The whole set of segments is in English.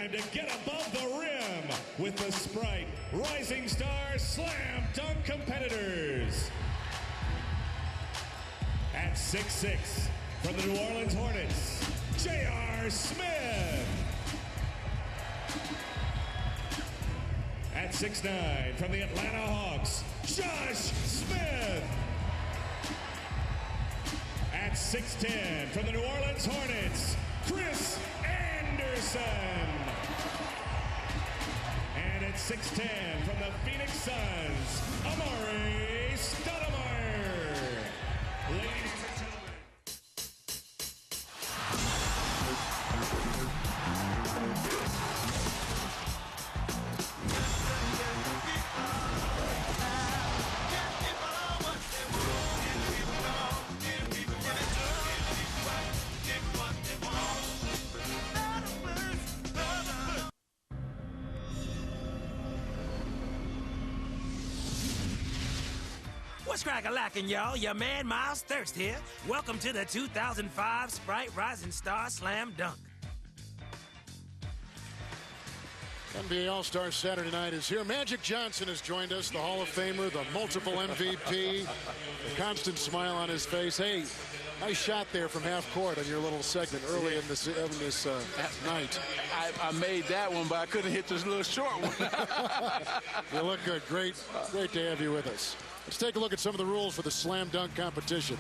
time to get above the rim with the Sprite Rising Star Slam Dunk competitors. At 6'6", from the New Orleans Hornets, J.R. Smith. At 6'9", from the Atlanta Hawks, Josh Smith. At 6'10", from the New Orleans Hornets, Chris Anderson. And at 6'10", from the Phoenix Suns, Amar'e Stoudemire. Ladies and gentlemen. What's crack-a-lackin', y'all? Your man Miles Thirst here. Welcome to the 2005 Sprite Rising Star Slam Dunk. NBA All-Star Saturday Night is here. Magic Johnson has joined us, the Hall of Famer, the multiple MVP, a constant smile on his face. Hey, nice shot there from half court on your little segment early in this night. I made that one, but I couldn't hit this little short one. You look good. Great to have you with us. Let's take a look at some of the rules for the slam dunk competition.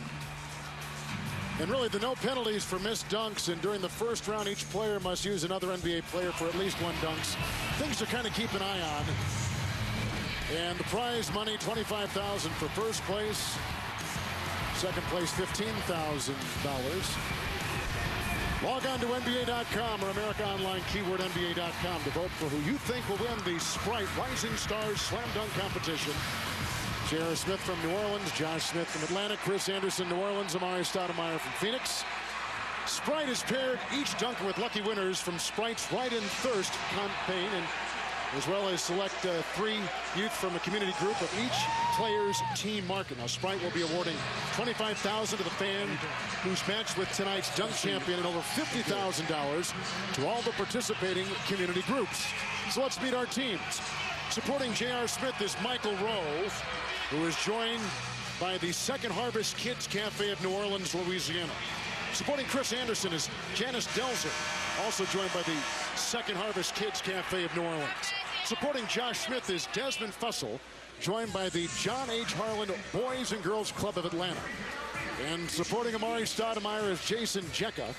And really, the no penalties for missed dunks, and during the first round, each player must use another NBA player for at least one dunks. Things to kind of keep an eye on. And the prize money, $25,000 for first place. Second place, $15,000. Log on to NBA.com or America Online, keyword NBA.com to vote for who you think will win the Sprite Rising Stars Slam Dunk competition. J.R. Smith from New Orleans, Josh Smith from Atlanta, Chris Anderson, New Orleans, Amar'e Stoudemire from Phoenix. Sprite has paired each dunker with lucky winners from Sprite's Right in Thirst campaign, and as well as select 3 youth from a community group of each player's team market. Now, Sprite will be awarding $25,000 to the fan who's matched with tonight's dunk champion, and over $50,000 to all the participating community groups. So let's meet our teams. Supporting J.R. Smith is Michael Rowe, who is joined by the Second Harvest Kids Cafe of New Orleans, Louisiana. Supporting Chris Anderson is Janice Delzer, also joined by the Second Harvest Kids Cafe of New Orleans. Supporting Josh Smith is Desmond Fussell, joined by the John H. Harlan Boys and Girls Club of Atlanta. And supporting Amar'e Stoudemire is Jason Jecka,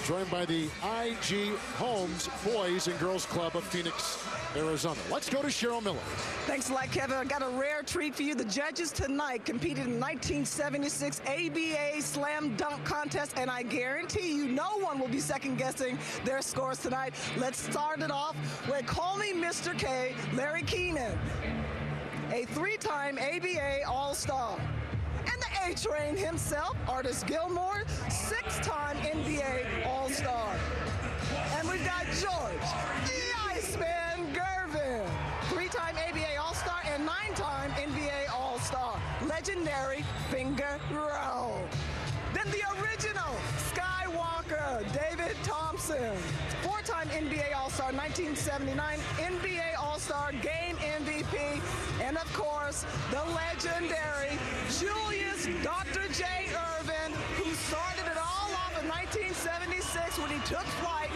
joined by the I.G. Holmes Boys and Girls Club of Phoenix, Arizona. Let's go to Cheryl Miller. Thanks a lot, Kevin. I got a rare treat for you. The judges tonight competed in the 1976 ABA Slam Dunk Contest, and I guarantee you no one will be second-guessing their scores tonight. Let's start it off with Call Me Mr. K, Larry Keenan, a 3-time ABA All-Star. And the A-Train himself, Artis Gilmore, 6-time NBA All-Star. And we've got George, the Iceman Gervin, 3-time ABA All-Star and 9-time NBA All-Star. Legendary finger roll. Then the original Skywalker, David Thompson, 4-time NBA All-Star, 1979 NBA All-Star Game MVP, and of course, the legendary Julius Dr. J. Ervin, who started it all off in 1976 when he took flight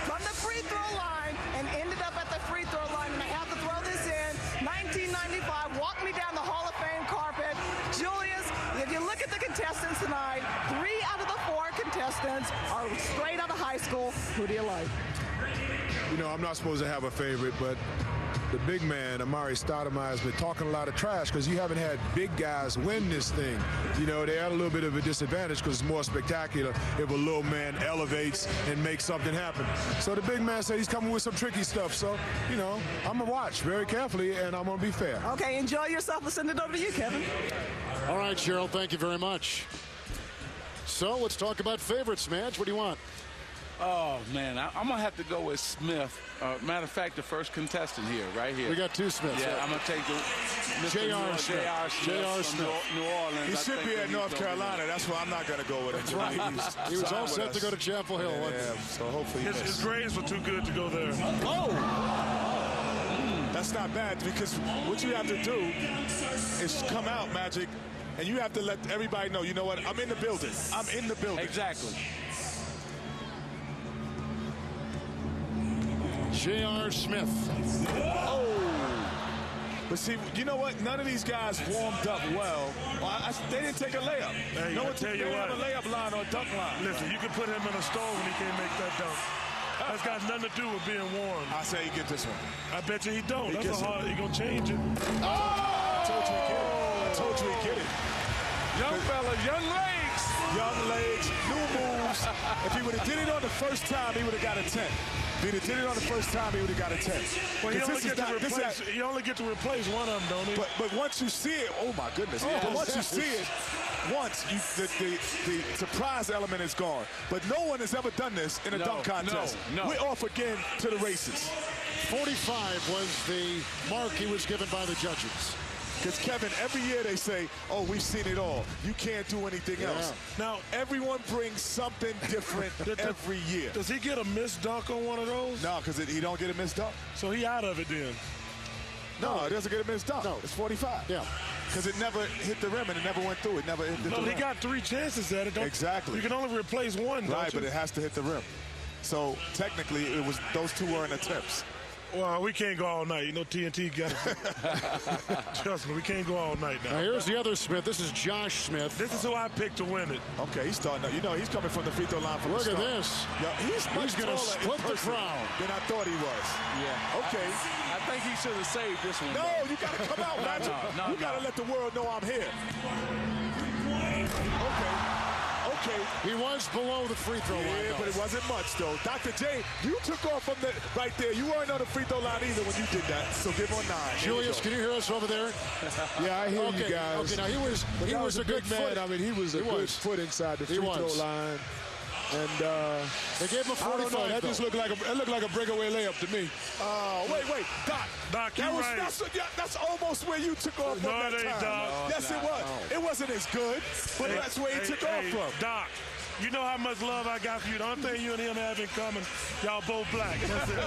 from the free throw line and ended up at the free throw line. And I have to throw this in, 1995, walked me down the Hall of Fame carpet. Julius, if you look at the contestants tonight, 3 out of the 4 contestants are straight out of high school. Who do you like? You know, I'm not supposed to have a favorite, but the big man, Amar'e Stoudemire, has been talking a lot of trash because you haven't had big guys win this thing. You know, they're at a little bit of a disadvantage because it's more spectacular if a little man elevates and makes something happen. So the big man said he's coming with some tricky stuff. So, you know, I'm going to watch very carefully, and I'm going to be fair. Okay, enjoy yourself. We'll send it over to you, Kevin. All right, Cheryl, thank you very much. So let's talk about favorites, Madge. What do you want? Oh, man, I'm going to have to go with Smith. Matter of fact, the first contestant here, right here. We got two Smiths. Yeah, I'm going to take J.R. Smith. J.R. Smith. New Orleans. He should be at North Carolina. That's why I'm not going to go with him. That's right. He was all set to go to Chapel Hill. Yeah, so hopefully his grades were too good to go there. Oh! That's not bad, because what you have to do is come out, Magic, and you have to let everybody know, you know what, I'm in the building. I'm in the building. Exactly. J.R. Smith. Oh! But see, you know what? None of these guys warmed up well. They didn't take a layup. Hey, no one tell you what, have a layup line or a dunk line. Listen, you can put him in a stove and he can't make that dunk. That's got nothing to do with being warm. I say he get this one. I bet you he don't. He That's hard. He gonna change it. Oh! I told you he get it. I told you he get it. Young fella, young legs. Young legs, new moves. If he would have did it on the first time, he would have got a 10. If he did it on the first time, he would have got a 10. Well, he only get to replace one of them, don't he? But once you see it, oh my goodness. Oh, but once you see it, the surprise element is gone. But no one has ever done this in a dunk contest. No. We're off again to the races. 45 was the mark he was given by the judges. Because, Kevin, every year they say, oh, we've seen it all. You can't do anything else. Now, everyone brings something different every year. Does he get a missed dunk on one of those? No, because he don't get a missed dunk. So he out of it then? No, it doesn't get a missed dunk. No. It's 45. Yeah. Because it never hit the rim and it never went through. It never hit the rim. He got 3 chances at it. Exactly. You can only replace one, right, but it has to hit the rim. So, technically, it was those two weren't attempts. Well, we can't go all night. You know, TNT got it. Trust me, we can't go all night now. Now, here's the other Smith. This is Josh Smith. This is who I picked to win it. Okay, he's starting out. You know, he's coming from the free throw line from Look the at start. this. Yeah, he's going to split the crowd than I thought he was. Yeah. Okay. I think he should have saved this one. No, you got to come out, Magic. You got to let the world know I'm here. Okay. He was below the free throw line. Yeah, but it wasn't much, though. Dr. J, you took off from the right there. You weren't on the free throw line either when you did that. So give him a 9. Julius, can you hear us over there? Yeah, I hear you guys. Okay, now he was a good man. foot. I mean, he was a good foot inside the free throw line. And they gave him a 45. I don't know. That just looked like a breakaway layup to me. Oh, wait, Doc. Doc, you're right. That's almost where you took off from that time. Doc. Yes, it was. No. It wasn't as good, but that's where he took off from. Doc, you know how much love I got for you. The only thing you and him have in common, y'all both black. That's it.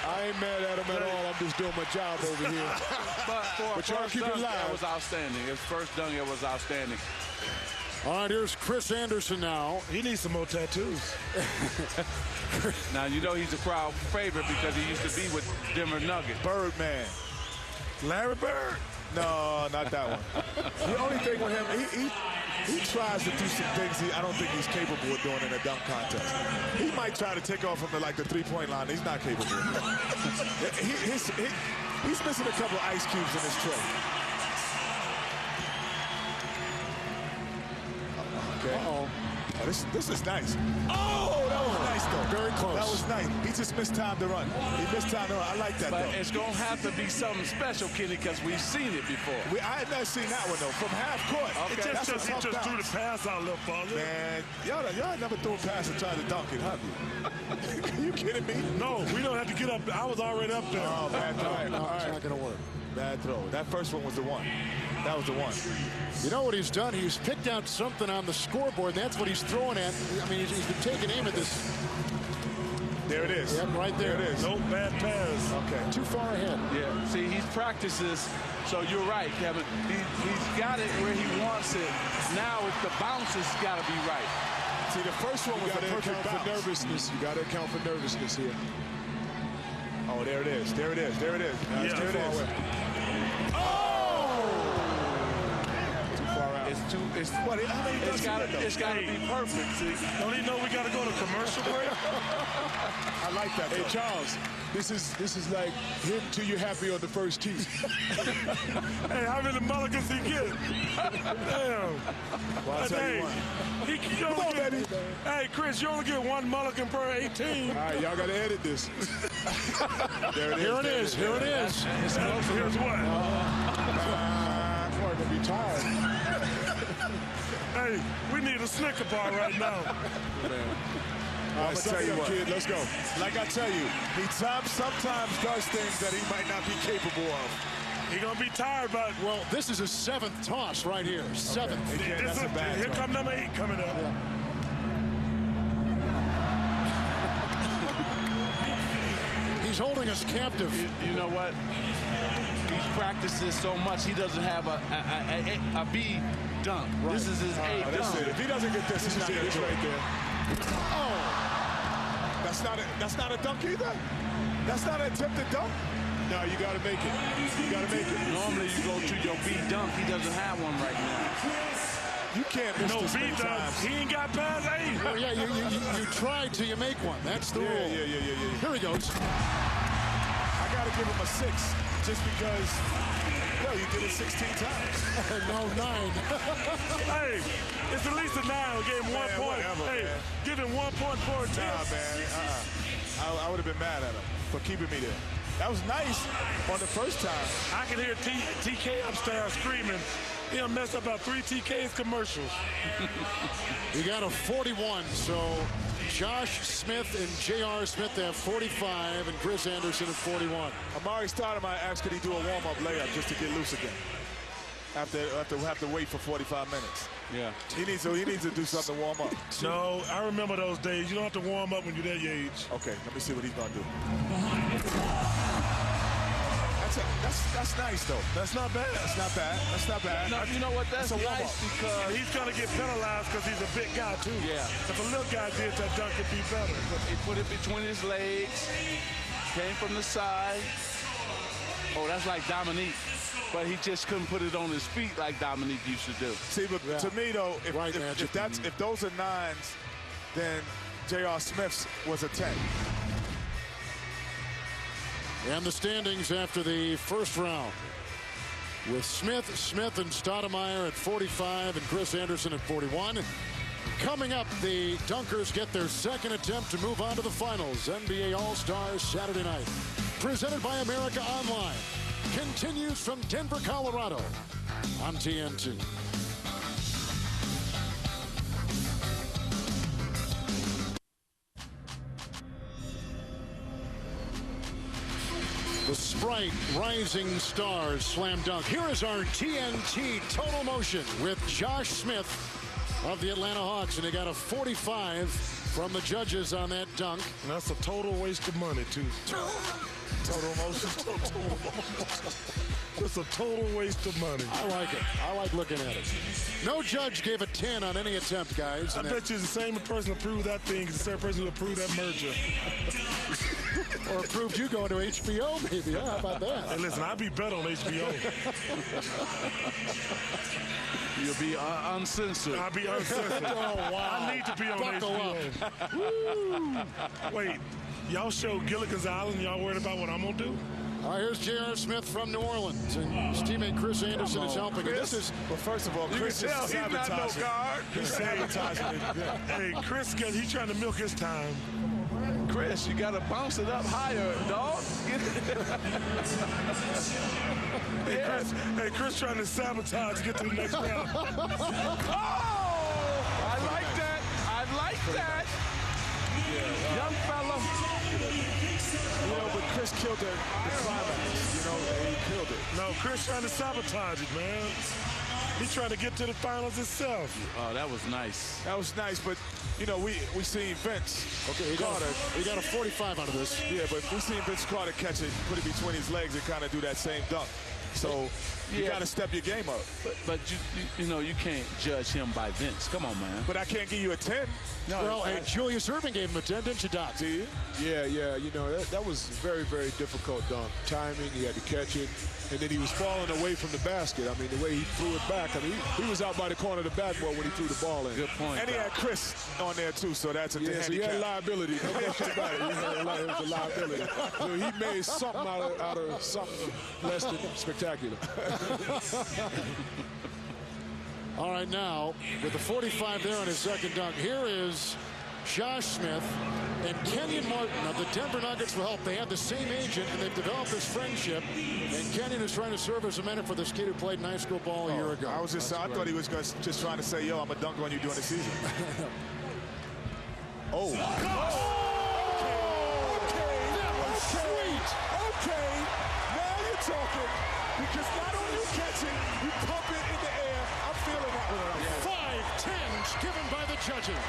I ain't mad at him at all. I'm just doing my job over here. But y'all keep it live. That was outstanding. His first dunk, it was outstanding. All right, here's Chris Anderson now. He needs some more tattoos. Now, you know he's a crowd favorite because he used to be with Denver Nuggets. Birdman. Larry Bird? No, not that one. The only thing with him, he tries to do some things I don't think he's capable of doing in a dunk contest. He might try to take off from the three-point line. He's not capable. He's missing a couple ice cubes in his tray. Uh-oh. Oh, this is nice. Oh, that was nice, though. Very close. That was nice. He just missed time to run. He missed time to run. I like that, but though. It's going to have to be something special, Kenny, because we've seen it before. I had never seen that one, though. From half court. Okay. He just threw the pass out a little farther. Man, y'all never threw a pass and tried to dunk it, have you? Are you kidding me? No, we don't have to get up. I was already up there. Oh, bad throw. No, it's not going to work. Bad throw. That first one was the one. That was the one. You know what he's done? He's picked out something on the scoreboard, and that's what he's throwing at. I mean, he's been taking aim at this. There it is. Yep, right there. There it is. No bad pass. Okay. Too far ahead. Yeah. See, he's practices. So you're right, Kevin. He's got it where he wants it. Now it's the bounce has got to be right. See, the first one was the perfect bounce. For nervousness. You got to account for nervousness here. Oh, there it is. There it is. There it is. Yeah, it's too far away. It's got to be perfect. See? Don't he know we got to go to commercial break? I like that. Hey, Charles, this is like him till you're happy on the first tee. Hey, how many mulligans he get? Damn. Well, I'll tell you one. Hey, Chris, you only get 1 mulligan per 18. All right, y'all got to edit this. There it is. Here it is. Here it is. Here's what? I'm going to be tired. Hey, we need a Snicker bar right now. I'm gonna tell you what, kid. Let's go. Like I tell you, he sometimes does things that he might not be capable of. He's gonna be tired, but well, this is his 7th toss right here. 7th. Okay. Yeah, that's a bad here come number 8 coming up. Yeah. He's holding us captive. You know what? He's practiced this so much, he doesn't have a B dunk. Right. This is his A dunk. If he doesn't get this, he's not this right there. Oh, that's not a dunk either. That's not an attempted dunk. No, you got to make it. You got to make it. Normally you go to your B dunk. He doesn't have one right now. You can't miss this B dunk. He ain't got past 8. Oh, yeah, you try till you make one. That's the rule. Yeah. Here he goes. I got to give him a 6 just because, well, you did it 16 times. No, 9. Hey, it's at least a 9. We gave him 1 point. Hey, man. Give him 1 point for a 10. Nah, man. I would have been mad at him for keeping me there. That was nice on the first time. I can hear TK upstairs screaming. He'll mess up about 3 TK's commercials. He got a 41, so Josh Smith and J.R. Smith have 45, and Chris Anderson at 41. Amari Stoudemire asked, could he do a warm-up layup just to get loose again? After have to wait for 45 minutes. Yeah. He needs to do something to warm up. No, I remember those days. You don't have to warm up when you're that age. Okay, let me see what he's going to do. That's nice, though. That's not bad. That's not bad. That's not bad. No, you know what? That's nice because he's going to get penalized because he's a big guy, too. Yeah. If a little guy did that dunk, it'd be better. He put it between his legs, came from the side. Oh, that's like Dominique. But he just couldn't put it on his feet like Dominique used to do. See, but to me, though, if those are 9s, then J.R. Smith's was a 10. And the standings after the first round, with Smith, and Stoudemire at 45 and Chris Anderson at 41. Coming up, the Dunkers get their 2nd attempt to move on to the finals. NBA All-Stars Saturday night. Presented by America Online. Continues from Denver, Colorado on TNT. The Sprite Rising Stars Slam Dunk. Here is our TNT Total Motion with Josh Smith of the Atlanta Hawks. And they got a 45 from the judges on that dunk. And that's a total waste of money, too. Total motion. It's a total waste of money. I like it. I like looking at it. No judge gave a 10 on any attempt, guys. I bet you the same person who approved that thing is the same person who approved that merger. Or approved you going to HBO, maybe. Yeah, how about that? Hey, listen, I'll be better on HBO. You'll be uncensored. I'll be uncensored. Oh, wow. I need to be on Buckle HBO. Wait, y'all show Gilligan's Island. Y'all worried about what I'm going to do? All right, here's J.R. Smith from New Orleans, and his teammate Chris Anderson is helping. Chris, this is, well, first of all, Chris is sabotaging. He's not no guard. He's sabotaging it. Hey, Chris, he's trying to milk his time. Chris, you got to bounce it up higher, dog. Hey, Chris trying to sabotage to get to the next round. Oh! I like that. I like that. Young fella. You know, but Chris killed the climax. You know, he killed it. No, Chris trying to sabotage it, man. He's trying to get to the finals himself. Oh, that was nice. That was nice, but, you know, we seen Vince. Okay, he got a 45 out of this. Yeah, but we seen Vince Carter catch it, put it between his legs, and kind of do that same dunk. So you got to step your game up. But you know, you can't judge him by Vince. Come on, man. But I can't give you a 10. No, well, hey, Julius Erving gave him a 10, didn't you, Doc? Do you? Yeah. You know, that was very, very difficult dunk. Timing, he had to catch it. And then he was falling away from the basket. I mean, the way he threw it back. I mean, he was out by the corner of the backboard when he threw the ball in. Good point. And he had Chris on there, too, so that's a handicap. So he had liability. No question about it. It was a liability. So he made something out of something less than spectacular. All right, now, with the 45 there on his second dunk, here is Josh Smith and Kenyon Martin of the Denver Nuggets will help. They have the same agent, and they've developed this friendship. And Kenyon is trying to serve as a mentor for this kid who played in high school ball a year ago. I thought he was just trying to say, yo, I'm going to dunk on you during the season. Oh. Okay, now you're talking, because not only you catch it, you pump it in the air. I'm feeling that one. 5 10s given by the judges.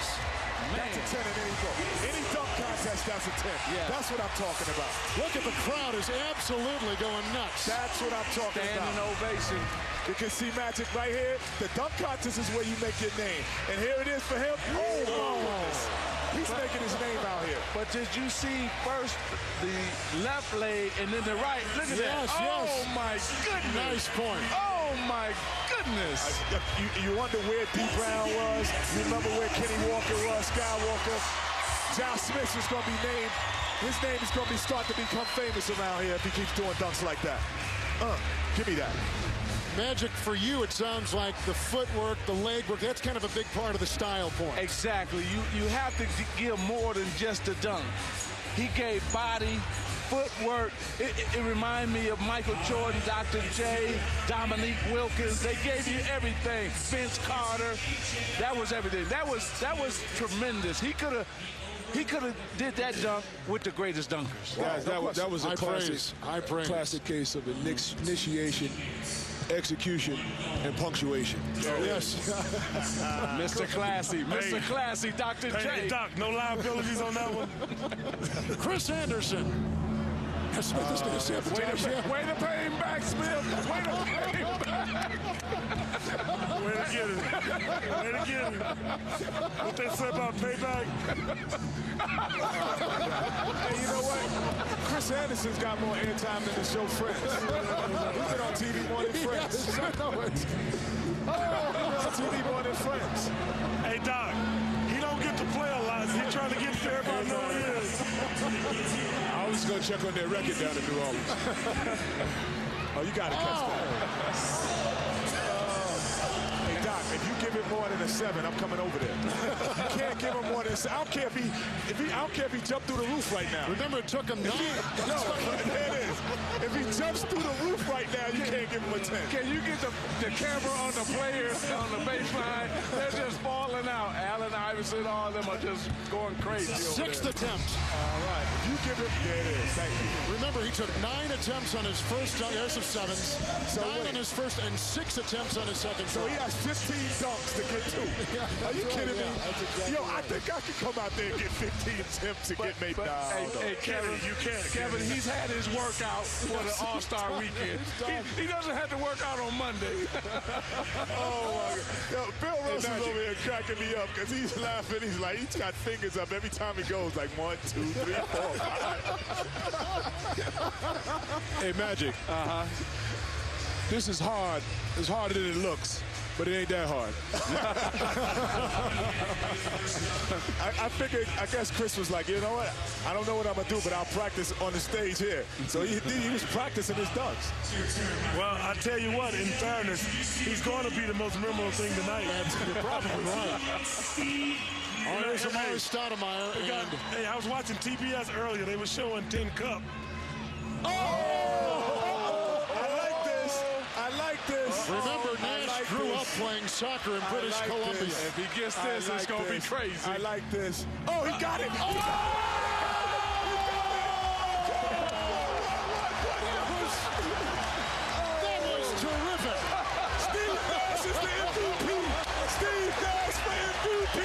That's a 10 in any dunk. Any dunk contest, that's a 10. Yeah. That's what I'm talking about. Look at the crowd is absolutely going nuts. That's what I'm talking about. Standing ovation. You can see Magic right here. The dunk contest is where you make your name. And here it is for him. Oh, my goodness. He's making his name out here. But did you see first the left leg and then the right? Look at that. Yes. Oh, my goodness. Nice point. Oh, my goodness. You wonder where D. Brown was. You remember where Kenny Walker was, Skywalker. Josh Smith is going to be named. His name is going to start to become famous around here if he keeps doing dunks like that. Give me that. Magic, for you, it sounds like the footwork, the leg work, that's kind of a big part of the style point. Exactly. You have to give more than just a dunk. He gave body, footwork. It reminded me of Michael Jordan, Dr. J, Dominique Wilkins. They gave you everything. Vince Carter. That was everything. That was tremendous. He could have did that dunk with the greatest dunkers. Guys, that was a High praise. classic case of initiation, execution, and punctuation. Yes. Mr. Classy, Mr. Classy, Dr. J. Hey, Doc, no liabilities on that one. Chris Anderson. Smith is going to say Way to pay him back, Smith. Way to pay him back. Way to get it. Way to get it. What they say about payback? Hey, you know what? Chris Anderson's got more airtime than the show Friends. He's been on TV more than Friends. I know it. On TV more than Friends. Hey, Doc, he don't get to play a lot. He's trying to get to everybody know he is. I was going to check on their record down in New Orleans. Oh, you got to catch that. Hey, Doc, if you give it more than a 7, I'm coming over there. You can't give him more than a 7. I don't care if he jumped through the roof right now. Remember, it took him 9. No, there it is. If he jumps through the roof right now, you can't give him a 10. Can you get the camera on the players on the baseline? They're just falling out. Allen Iverson, all of them are just going crazy. 6th attempt. All right. If you give him, there it is. Thank you. Remember, he took 9 attempts on his first dunk. There's some 7s. So 9 on his first and 6 attempts on his second. So he has 15 dunks to get to. Are you kidding me? Exactly Yo, I think I could come out there and get 15 attempts to get maybe. Hey, Kevin, you can't. Kevin, he's had his workout for the All-Star weekend. He doesn't have to work out on Monday. Oh, my God. Yo, Bill Russell's over here cracking me up because he's laughing. He's like, he's got fingers up every time he goes, like 1, 2, 3, 4, 5. Hey, Magic. This is hard. It's harder than it looks, but it ain't that hard. I figured, I guess Chris was like, you know what? I don't know what I'm going to do, but I'll practice on the stage here. So he was practicing his dunks. Well, I tell you what, in fairness, he's going to be the most memorable thing tonight. You're probably right. There's Amar'e Stoudemire. Hey, I was watching TBS earlier. They were showing 10 Cup. I like this. Remember, Nash grew up playing soccer in British Columbia. If he gets this, it's going to be crazy. I like this. Oh, he got it. Oh! That was terrific. Steve Nash is the MVP. Steve Nash for MVP.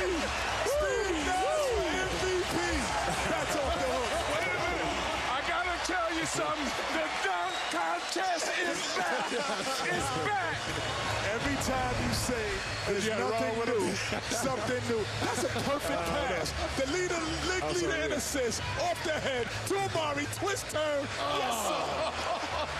Steve Nash for MVP. That's off the hook. Wait a minute. I got to tell you something. The dunk contest is back. It's back. Every time you say there's nothing new, something new. That's a perfect pass. The league leader in assists off the head to Amar'e. Twist turn. Yes, sir.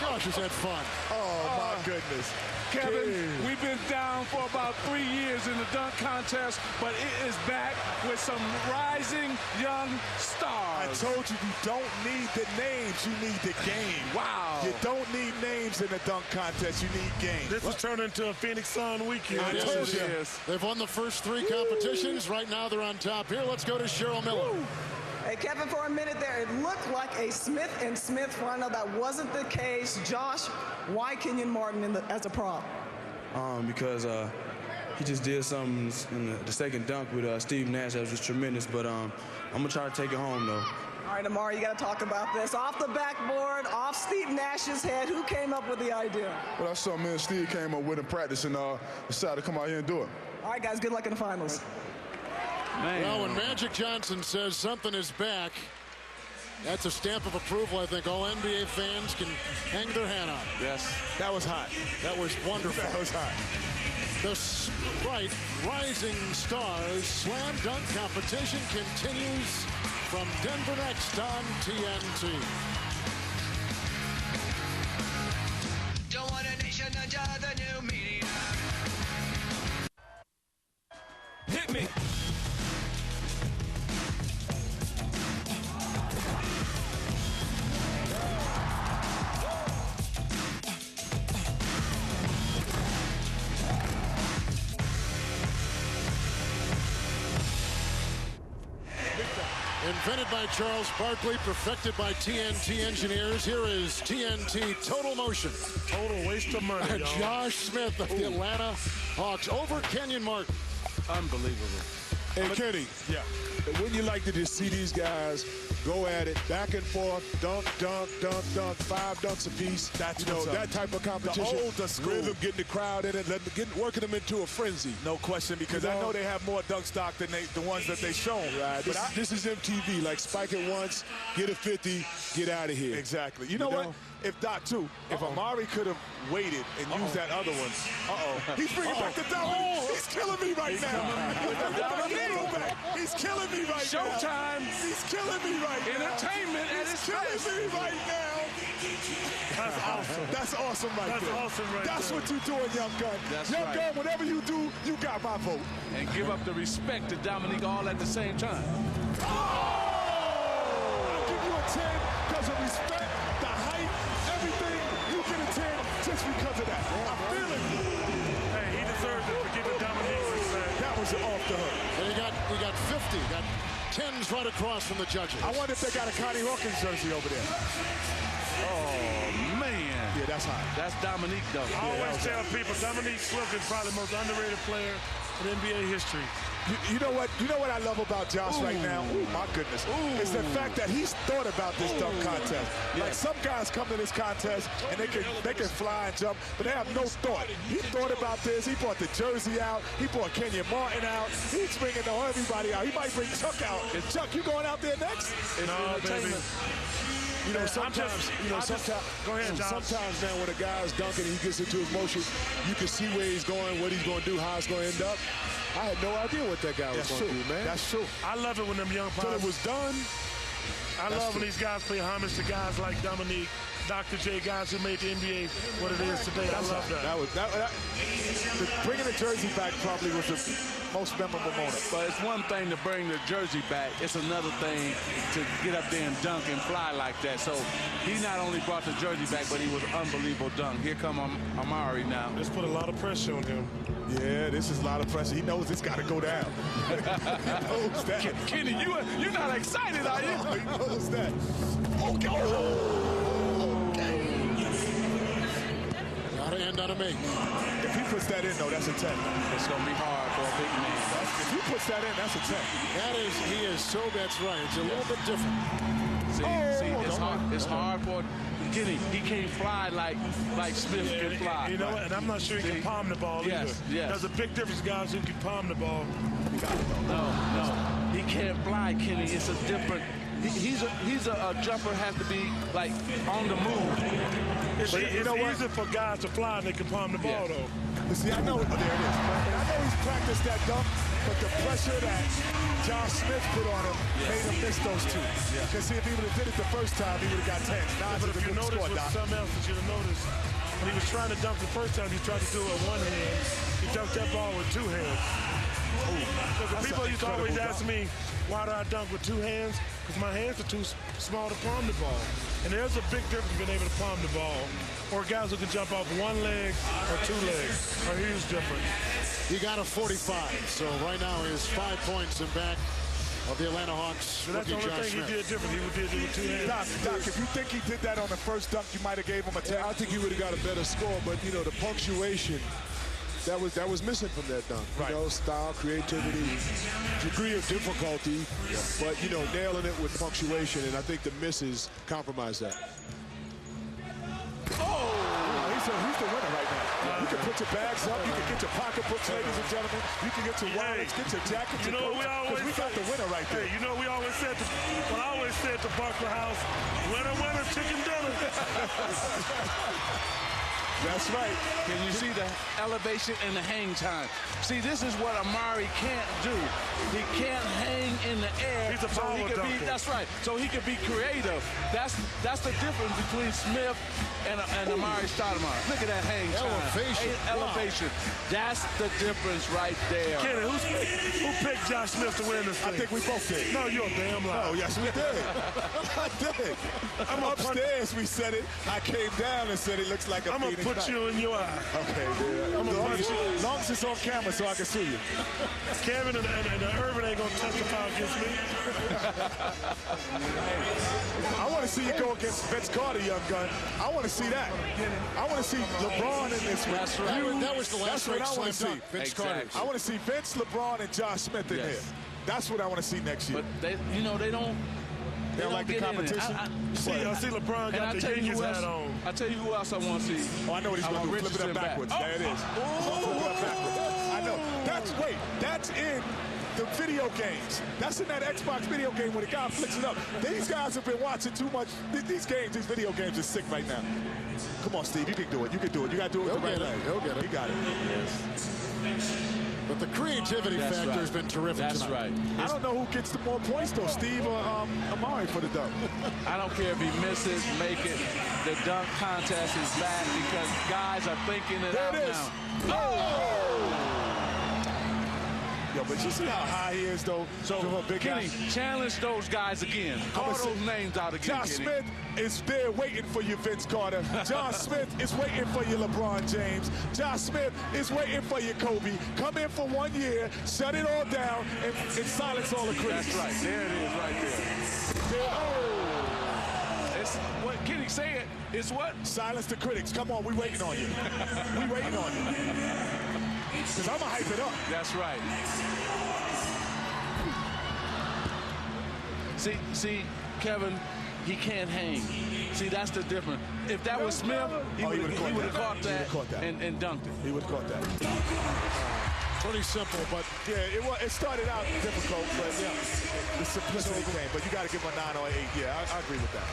Gosh, has had fun. Oh, my goodness. Kevin, we've been down for about 3 years in the dunk contest, but it is back with some rising young stars. I told you, you don't need the names, you need the game. Wow. You don't need names in the dunk contest, you need game. This is turning into a Phoenix Sun weekend. I told you. They've won the first 3 competitions. Right now they're on top here. Let's go to Cheryl Miller. Hey, Kevin, for a minute there, it looked like a Smith & Smith final. That wasn't the case. Josh, why Kenyon Martin as a prop? Because he just did something in the second dunk with Steve Nash that was just tremendous. But I'm going to try to take it home, though. All right, Amari, you got to talk about this. Off the backboard, off Steve Nash's head. Who came up with the idea? Well, that's something me and Steve came up with in practice and decided to come out here and do it. All right, guys, good luck in the finals. Well, when Magic Johnson says something is back, that's a stamp of approval. I think all NBA fans can hang their hat on. Yes, that was hot. That was wonderful. That was hot. The Sprite Rising Stars Slam Dunk competition continues from Denver Next on TNT. Don't want a nation under the new media. Hit me. Invented by Charles Barkley, perfected by TNT engineers. Here is TNT Total Motion. Total waste of money, y'all. Josh Smith of the Atlanta Hawks over Kenyon Martin. Unbelievable. Hey, Kenny. Yeah. Wouldn't you like to just see these guys go at it, back and forth, dunk, dunk, dunk, dunk, 5 dunks apiece? That's that type of competition. The older school. Rhythm, getting the crowd in it, working them into a frenzy. No question, because I know they have more dunk stock than the ones that they've shown. Right. This is MTV. Like, spike it once, get a 50, get out of here. Exactly. You know what? If Doc, too, if Amari could have waited and used that other one, he's bringing back the double. He's killing me right now. He's killing me right now. Showtime. He's killing me right now. Entertainment at its killing best. me right now. That's awesome. That's awesome right That's there. awesome right That's there. what you're doing, young gun. That's young right. gun, whatever you do, you got my vote. And give up the respect to Dominique all at the same time. I'll give you a 10 because of respect, the height, everything. You get a 10 just because of that. I feel it. Hey, he deserves it for giving Dominique respect. That was off the hook. And he got 50. Got 10s right across from the judges. I wonder if they got a Connie Hawkins jersey over there. Oh, man. Yeah, that's hot. That's Dominique, though. I always tell people Dominique Wilkins is probably the most underrated player in NBA history. You know what? You know what I love about Josh right now? Ooh, my goodness. It's the fact that he's thought about this dunk contest. Like, some guys come to this contest and they can fly and jump, but they have no thought. He thought about this. He brought the jersey out. He brought Kenyon Martin out. He's bringing everybody out. He might bring Chuck out. Is Chuck, you going out there next? No, baby. You know, sometimes, go ahead, Josh. Sometimes, man, when a guy's dunking and he gets into his motion, you can see where he's going, what he's going to do, how it's going to end up. I had no idea what that guy was going to do, man. That's true. I love it when them young Until it was done. I love when these guys pay homage to guys like Dominique, Dr. J, guys who made the NBA what it is today. I love that. Bringing the jersey back probably was the most memorable moment. But it's one thing to bring the jersey back. It's another thing to get up there and dunk and fly like that. So he not only brought the jersey back, but he was unbelievable dunk. Here come Amari now. This put a lot of pressure on him. Yeah, this is a lot of pressure. He knows it's got to go down. He knows that. Kenny, you're not excited, are you? He knows that. Okay. Gotta end on a make. If he puts that in, though, that's a 10. It's going to be hard for a big man. If he puts that in, that's a 10. He is so, that's right. It's a little bit different. See, it's hard for Kenny. He can't fly like Smith can fly. You know what? And I'm not sure he can palm the ball either. Yes. There's a big difference, guys, who can palm the ball. No. He can't fly, Kenny. It's a different. He's a jumper has to be like on the move. It's easy for guys to fly and they can palm the ball though. You see, I know there it is. I know he's practiced that dunk, but the pressure that Josh Smith put on him made him miss those two. Because see, if he would have did it the first time, he would have got 10. But if you notice, something else that you should have noticed, when he was trying to dunk the first time, he tried to do it with one hand. He dunked that ball with two hands. Because people used to always ask me, why do I dunk with two hands? Because my hands are too small to palm the ball. And there's a big difference being able to palm the ball. Or guys who can jump off one leg or two legs. A huge difference. He got a 45, so right now he has 5 points in back of the Atlanta Hawks. So that's the only thing he did different. He did it with two hands. Doc, if you think he did that on the first dunk, you might have gave him a 10. I think he would have got a better score, but, you know, the punctuation that was missing from that dunk. Right. You know, style, creativity, degree of difficulty, but, you know, nailing it with punctuation, and I think the misses compromise that. He's the winner right now. You can put your bags up. You can get your pocketbooks, ladies and gentlemen. You can get your wallets, get your jackets. You know what we always we got the winner right there. Hey, you know we always said, I always said to Barker House, winner, winner, chicken dinner. That's right. Can you see the elevation and the hang time? See, this is what Amar'e can't do. He can't hang in the air. He's a power dunker. That's right. So he could be creative. That's the difference between Smith and Amar'e Stoudemire. Look at that hang time. Elevation. That's the difference right there. Kenny, who picked Josh Smith to win this thing? I think we both did. No, you're a damn liar. Oh, yes, we did. I did. I'm upstairs, we said it. I came down and said it looks like a Phoenix Put you in your eye. Okay, dude. I'm gonna punch you. As long as it's on camera so I can see you. Kevin and Irvin ain't gonna testify against me. I want to see you go against Vince Carter, young gun. I want to see that. I want to see LeBron in this one. That's right. That was the last That's what I want to see. Vince Carter. I want to see Vince, LeBron, and Josh Smith in here. That's what I want to see next year. But they don't. They don't like the competition. I see LeBron got the Yankees hat on. I tell you who else I want to see. Oh, I know what he's going to do. Flip it up backwards. There it is. Flip it up backwards. I know. That's in the video games. That's in that Xbox video game when the guy flicks it up. These guys have been watching too much. These games, these video games are sick right now. Come on, Steve. You can do it. You can do it. You got to do it with the right leg. He'll get it. He got it. But the creativity factor has been terrific That's tonight. right. I don't know who gets the more points, though, Steve or Amar'e for the dunk. I don't care if he misses, make it. The dunk contest is back because guys are thinking it out now. Oh! Yo, but you see how high he is, though? So, Kenny, challenge those guys again. Call those names out again, Josh Kenny. Smith is there waiting for you, Vince Carter. Josh Smith is waiting for you, LeBron James. Josh Smith is waiting for you, Kobe. Come in for 1 year, shut it all down, and silence all the critics. That's right. There it is right there. It's what Kenny said. It's what? Silence the critics. Come on, we waiting on you. We waiting on you. Because I'm going to hype it up. That's right. See, Kevin, he can't hang. See, that's the difference. If that was Smith, he would have caught that and dunked it. He would have caught that. Pretty simple, but yeah, it started out difficult, but yeah, the simplicity came. But you got to give him a 9 or 8. Yeah, I agree with that.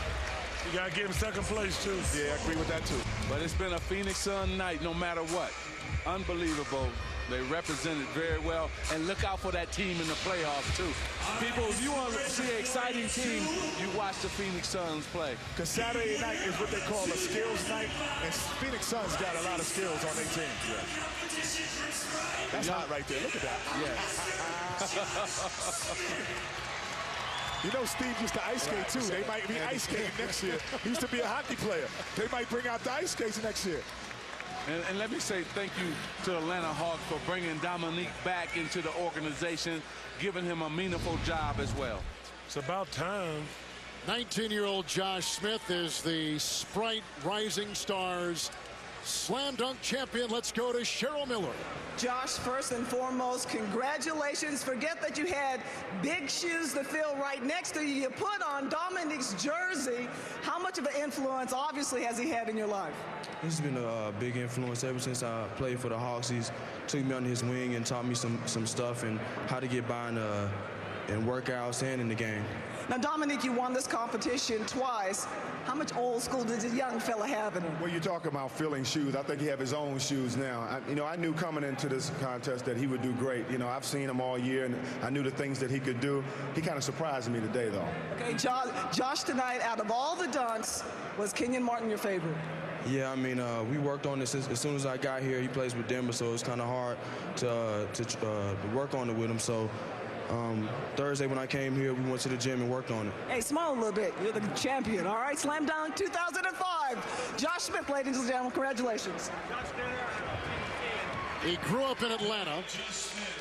You got to give him second place, too. Yeah, I agree with that, too. But it's been a Phoenix Sun night no matter what. Unbelievable. They represented very well. And look out for that team in the playoffs, too. People, if you want to see an exciting team, you watch the Phoenix Suns play. Because Saturday night is what they call a skills night, and Phoenix Suns got a lot of skills on their team. Yeah. That's hot right there. Look at that. Yeah. You know, Steve used to ice skate, too. They might be ice skating next year. He used to be a hockey player. They might bring out the ice skates next year. And let me say thank you to Atlanta Hawks for bringing Dominique back into the organization, giving him a meaningful job as well. It's about time. 19-year-old Josh Smith is the Sprite Rising Stars Slam Dunk champion. Let's go to Cheryl Miller. Josh, first and foremost, congratulations. Forget that you had big shoes to fill right next to you. You put on Dominique's jersey. How much of an influence, obviously, has he had in your life? He's been a big influence ever since I played for the Hawks. He's took me under his wing and taught me some stuff and how to get by in workouts and in the game. Now, Dominique, you won this competition twice. How much old school does a young fella have in him? When you talk about filling shoes, I think he have his own shoes now. I knew coming into this contest that he would do great. I've seen him all year, and I knew the things that he could do. He kind of surprised me today, though. Okay, Josh, tonight, out of all the dunks, was Kenyon Martin your favorite? Yeah, we worked on this as soon as I got here. He plays with Denver, so it's kind of hard to work on it with him. So Thursday when I came here, we went to the gym and worked on it. Hey, smile a little bit. You're the champion, all right? Slam Dunk 2005. Josh Smith, ladies and gentlemen, congratulations. He grew up in Atlanta,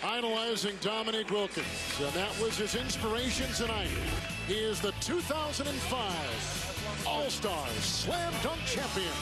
idolizing Dominique Wilkins, and that was his inspiration tonight. He is the 2005 All-Star Slam Dunk champion.